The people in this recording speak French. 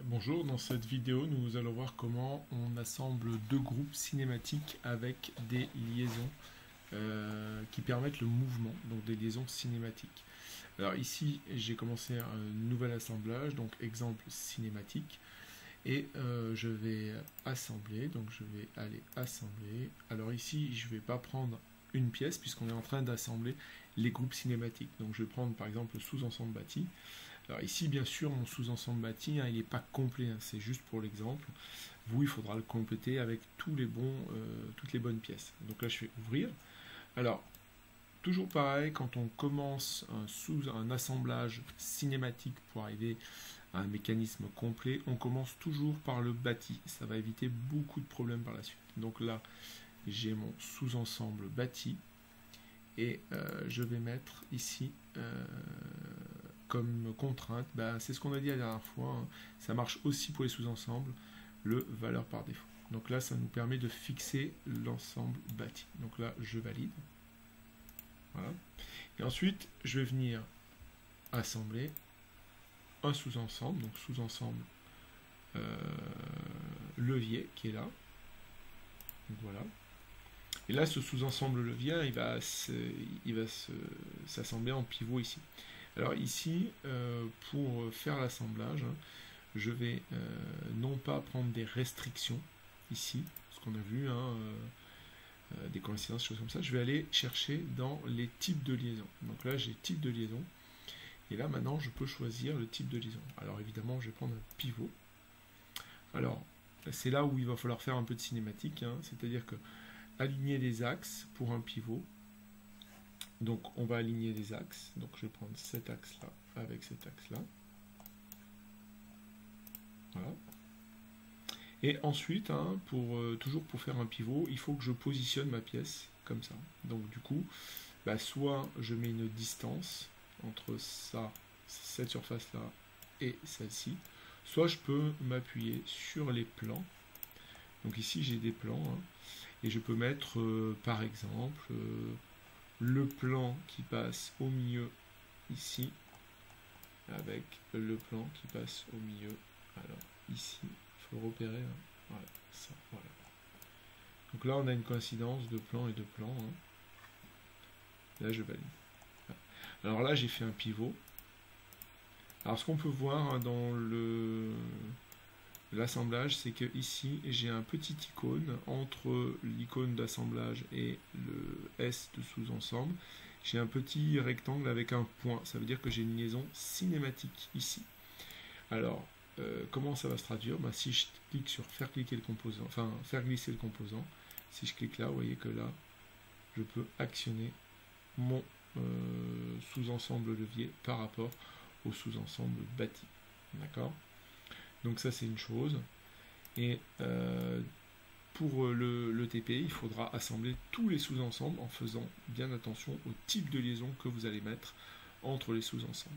Bonjour, dans cette vidéo nous allons voir comment on assemble deux groupes cinématiques avec des liaisons qui permettent le mouvement, donc des liaisons cinématiques. Alors ici j'ai commencé un nouvel assemblage, donc exemple cinématique, et je vais assembler, donc je vais aller assembler. Alors ici je ne vais pas prendre une pièce puisqu'on est en train d'assembler les groupes cinématiques, donc je vais prendre par exemple le sous-ensemble bâti. Alors ici, bien sûr, mon sous-ensemble bâti, il n'est pas complet, c'est juste pour l'exemple. Vous, il faudra le compléter avec toutes les bonnes pièces. Donc là, je vais ouvrir. Alors, toujours pareil, quand on commence un assemblage cinématique pour arriver à un mécanisme complet, on commence toujours par le bâti. Ça va éviter beaucoup de problèmes par la suite. Donc là, j'ai mon sous-ensemble bâti. Et je vais mettre ici comme contrainte, c'est ce qu'on a dit la dernière fois, hein. Ça marche aussi pour les sous-ensembles, le valeur par défaut. Donc là, ça nous permet de fixer l'ensemble bâti. Donc là, je valide. Voilà. Et ensuite, je vais venir assembler un sous-ensemble, donc sous-ensemble levier qui est là. Donc voilà. Et là, ce sous-ensemble levier, il va s'assembler en pivot ici. Alors ici, pour faire l'assemblage, je vais non pas prendre des restrictions ici, ce qu'on a vu, des coïncidences, choses comme ça. Je vais aller chercher dans les types de liaison. Donc là, j'ai type de liaison. Et là, maintenant, je peux choisir le type de liaison. Alors évidemment, je vais prendre un pivot. Alors, c'est là où il va falloir faire un peu de cinématique, c'est-à-dire que aligner les axes pour un pivot. Donc on va aligner les axes. Donc je vais prendre cet axe-là avec cet axe-là. Voilà. Et ensuite, toujours pour faire un pivot, il faut que je positionne ma pièce comme ça. Donc du coup, soit je mets une distance entre cette surface-là et celle-ci, soit je peux m'appuyer sur les plans. Donc ici j'ai des plans, et je peux mettre par exemple le plan qui passe au milieu ici avec le plan qui passe au milieu. Alors ici, il faut repérer, voilà, ça, voilà. Donc là on a une coïncidence de plan et de plan. Là je valide. Voilà. Alors là j'ai fait un pivot. Alors ce qu'on peut voir dans l'assemblage, c'est que ici j'ai un petit icône entre l'icône d'assemblage et le S de sous-ensemble. J'ai un petit rectangle avec un point. Ça veut dire que j'ai une liaison cinématique ici. Alors, comment ça va se traduire? Si je clique sur faire cliquer le composant, enfin faire glisser le composant, si je clique là, vous voyez que là, je peux actionner mon sous-ensemble levier par rapport au sous-ensemble bâti. D'accord? Donc ça c'est une chose. Et pour le TP, il faudra assembler tous les sous-ensembles en faisant bien attention au type de liaison que vous allez mettre entre les sous-ensembles.